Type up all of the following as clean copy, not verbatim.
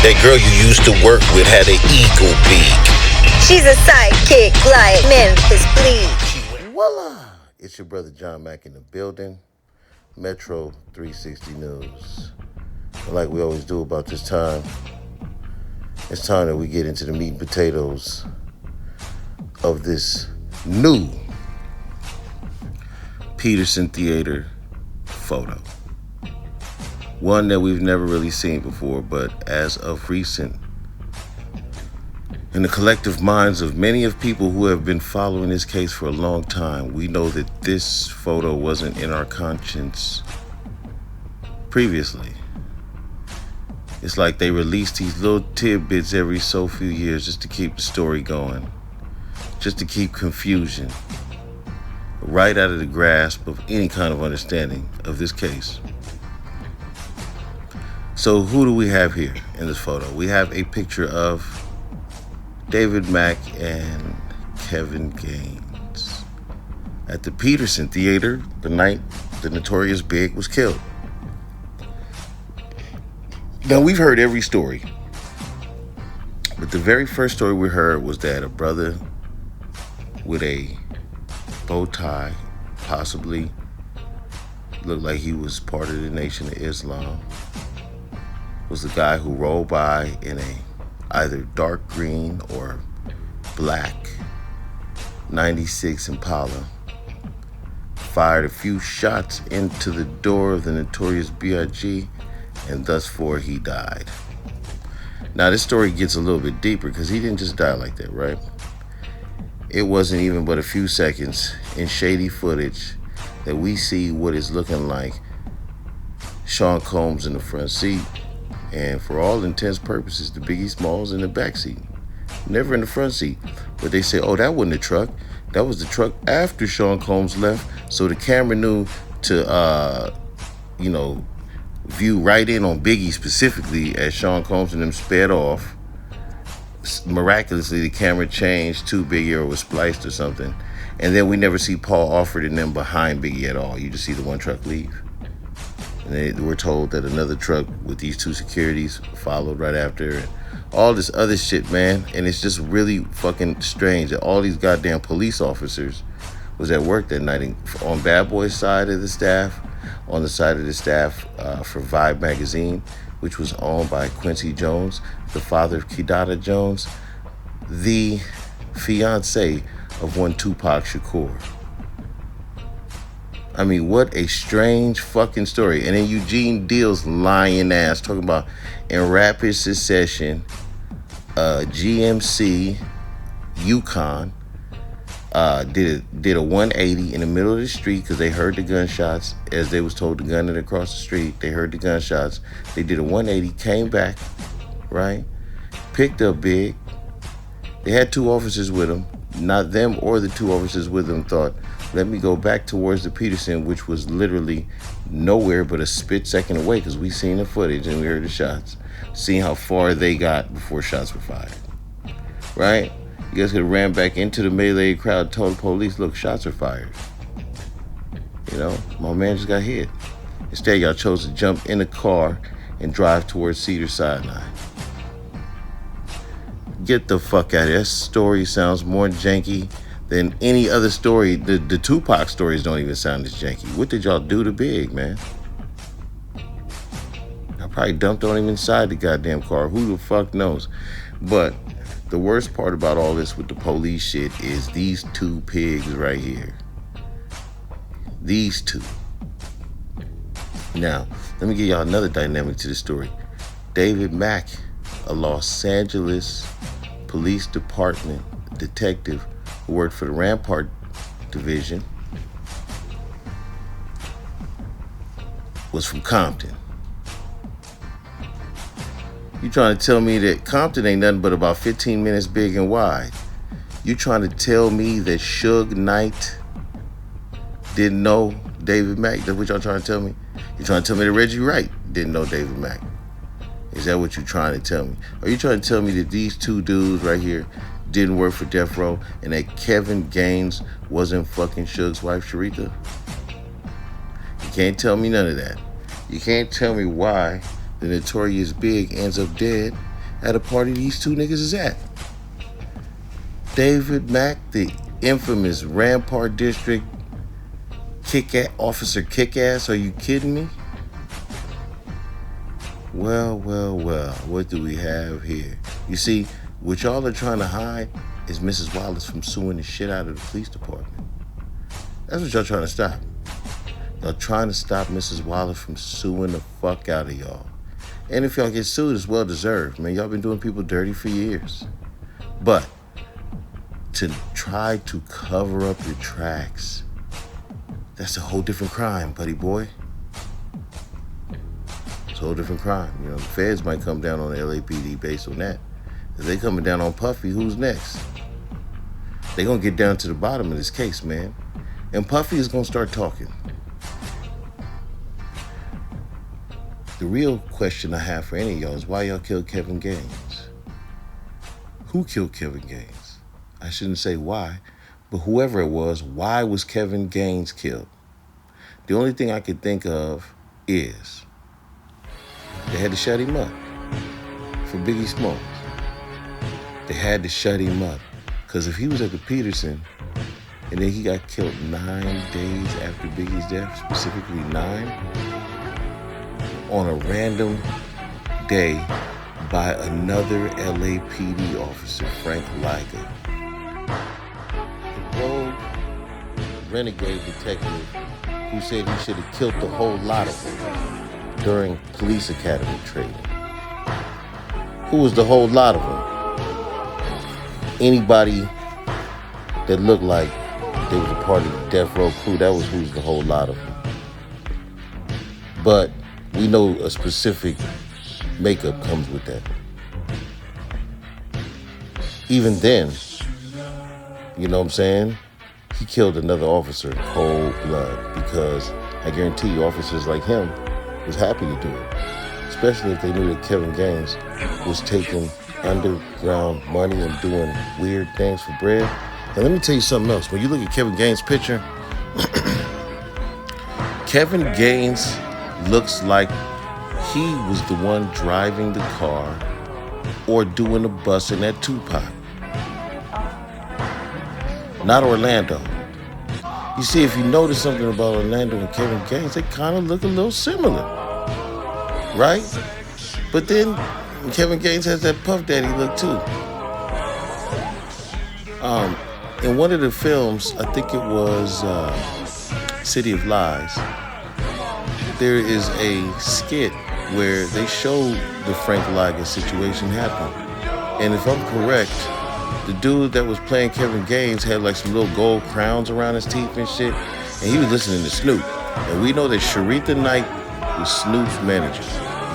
That girl you used to work with had an eagle beak. She's a sidekick like Memphis Bleak. Voila! It's your brother John Mack in the building. Metro 360 News. And like we always do about this time, it's time that we get into the meat and potatoes of this new Petersen Theater photo. One that we've never really seen before, but as of recent, in the collective minds of many of people who have been following this case for a long time, we know that this photo wasn't in our conscience previously. It's like they release these little tidbits every so few years just to keep the story going, just to keep confusion right out of the grasp of any kind of understanding of this case. So who do we have here in this photo? We have a picture of David Mack and Kevin Gaines at the Petersen Theater the night the Notorious Big was killed. Now, we've heard every story, but the very first story we heard was that a brother with a bow tie, possibly looked like he was part of the Nation of Islam, was the guy who rolled by in a either dark green or black 96 Impala, fired a few shots into the door of the Notorious B.I.G., and thus far he died. Now this story gets a little bit deeper because he didn't just die like that, right? It wasn't even but a few seconds in shady footage that we see what is looking like Sean Combs in the front seat, and for all intents and purposes, the Biggie Smalls in the back seat. Never in the front seat. But they say, oh, that wasn't the truck. That was the truck after Sean Combs left. So the camera knew to, view right in on Biggie specifically as Sean Combs and them sped off. Miraculously, the camera changed to Biggie or was spliced or something. And then we never see Paul Alford and them behind Biggie at all. You just see the one truck leave. And we're told that another truck with these two securities followed right after, and all this other shit, man. And it's just really fucking strange that all these goddamn police officers was at work that night on Bad Boy's side of the staff, on the side of the staff for Vibe magazine, which was owned by Quincy Jones, the father of Kidada Jones, the fiance of one Tupac Shakur. I mean, what a strange fucking story. And then Eugene Deal's lying ass talking about in rapid succession, GMC Yukon did a 180 in the middle of the street because they heard the gunshots. As they was told to gun it across the street, they heard the gunshots. They did a 180, came back, right? Picked up Big. They had two officers with them. Not them or the two officers with them thought, let me go back towards the Petersen, which was literally nowhere but a split second away because we seen the footage and we heard the shots. Seeing how far they got before shots were fired. Right? You guys could have ran back into the melee crowd, told the police, look, shots are fired. You know, my man just got hit. Instead, y'all chose to jump in the car and drive towards Cedar Sinai. Get the fuck out of here. That story sounds more janky than any other story. The Tupac stories don't even sound as janky. What did y'all do to Big, man? I probably dumped on him inside the goddamn car. Who the fuck knows? But the worst part about all this with the police shit is these two pigs right here. These two. Now, let me give y'all another dynamic to the story. David Mack, a Los Angeles Police Department detective who worked for the Rampart Division, was from Compton. You trying to tell me that Compton ain't nothing but about 15 minutes big and wide? You trying to tell me that Suge Knight didn't know David Mack? That's what y'all trying to tell me? You trying to tell me that Reggie Wright didn't know David Mack? Is that what you're trying to tell me? Are you trying to tell me that these two dudes right here didn't work for Death Row and that Kevin Gaines wasn't fucking Suge's wife, Sharita? You can't tell me none of that. You can't tell me why the Notorious Big ends up dead at a party these two niggas is at. David Mack, the infamous Rampart District Officer Kick-Ass. Are you kidding me? Well, what do we have here? You see, what y'all are trying to hide is Mrs. Wallace from suing the shit out of the police department. That's what y'all trying to stop. Y'all trying to stop Mrs. Wallace from suing the fuck out of y'all. And if y'all get sued, it's well deserved, man. Y'all been doing people dirty for years. But to try to cover up your tracks, that's a whole different crime, buddy boy. It's a whole different crime. You know, the feds might come down on the LAPD based on that. If they coming down on Puffy, who's next? They gonna get down to the bottom of this case, man. And Puffy is gonna start talking. The real question I have for any of y'all is why y'all killed Kevin Gaines? Who killed Kevin Gaines? I shouldn't say why, but whoever it was, why was Kevin Gaines killed? The only thing I could think of is they had to shut him up for Biggie Smalls. They had to shut him up because if he was at the Petersen and then he got killed 9 days after Biggie's death, specifically 9, on a random day by another LAPD officer, Frank Liger. The rogue renegade detective who said he should have killed the whole lot of them during police academy training. Who was the whole lot of them? Anybody that looked like they was a part of the Death Row crew, that was who's the whole lot of them. But we know a specific makeup comes with that. Even then, you know what I'm saying? He killed another officer in cold blood because I guarantee you officers like him was happy to do it. Especially if they knew that Kevin Gaines was taking underground money and doing weird things for bread. And let me tell you something else. When you look at Kevin Gaines' picture, Kevin Gaines looks like he was the one driving the car or doing the busing at Tupac. Not Orlando. You see, if you notice something about Orlando and Kevin Gaines, they kind of look a little similar, right? But then Kevin Gaines has that Puff Daddy look too. In one of the films, I think it was City of Lies, there is a skit where they show the Frank Liger situation happen. And if I'm correct, the dude that was playing Kevin Gaines had like some little gold crowns around his teeth and shit. And he was listening to Snoop. And we know that Sharitha Knight was Snoop's manager.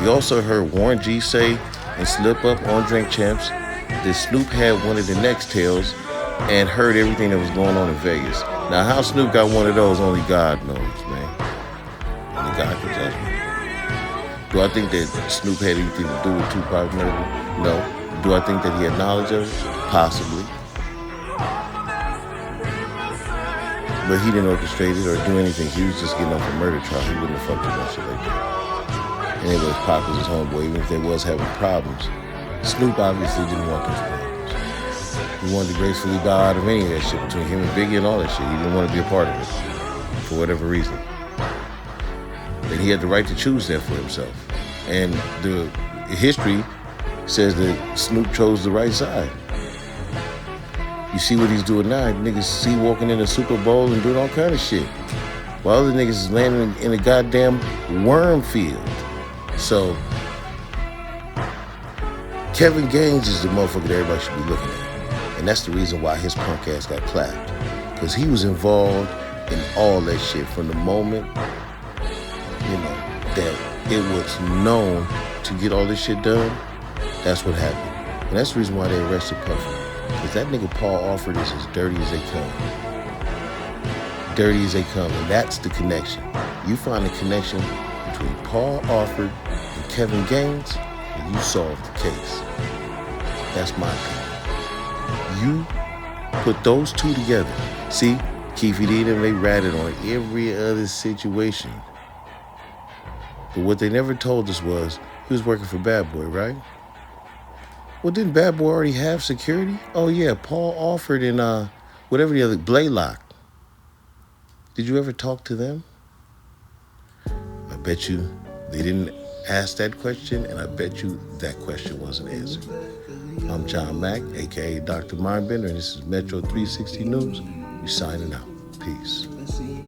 We also heard Warren G say and Slip Up on Drink Champs that Snoop had one of the Nextels and heard everything that was going on in Vegas. Now, how Snoop got one of those, only God knows, man. Only God can judge me. Do I think that Snoop had anything to do with Tupac murder? No. Do I think that he had knowledge of it? Possibly. But he didn't orchestrate it or do anything. He was just getting off a murder trial. He wouldn't have fucked with that shit like that. And it was Pac was his homeboy, even if they was having problems. Snoop obviously didn't want those problems. He wanted to gracefully bow out of any of that shit between him and Biggie and all that shit. He didn't want to be a part of it for whatever reason. And he had the right to choose that for himself. And the history says that Snoop chose the right side. You see what he's doing now. Niggas see walking in the Super Bowl and doing all kind of shit. While other niggas is landing in a goddamn worm field. So, Kevin Gaines is the motherfucker that everybody should be looking at. And that's the reason why his punk ass got clapped. Because he was involved in all that shit from the moment, you know, that it was known to get all this shit done. That's what happened. And that's the reason why they arrested Puffy. Because that nigga Paul Alford is as dirty as they come. Dirty as they come. And that's the connection. You find the connection between Paul Alford and Kevin Gaines, and you solve the case. That's my opinion. You put those two together. See, Keefy D and they ratted on every other situation. But what they never told us was he was working for Bad Boy, right? Well, didn't Bad Boy already have security? Oh yeah, Paul Alford and whatever the other Blaylock. Did you ever talk to them? I bet you they didn't ask that question, and I bet you that question wasn't answered. I'm John Mack, aka Dr. Mindbender, and this is Metro 360 News. We signing out. Peace.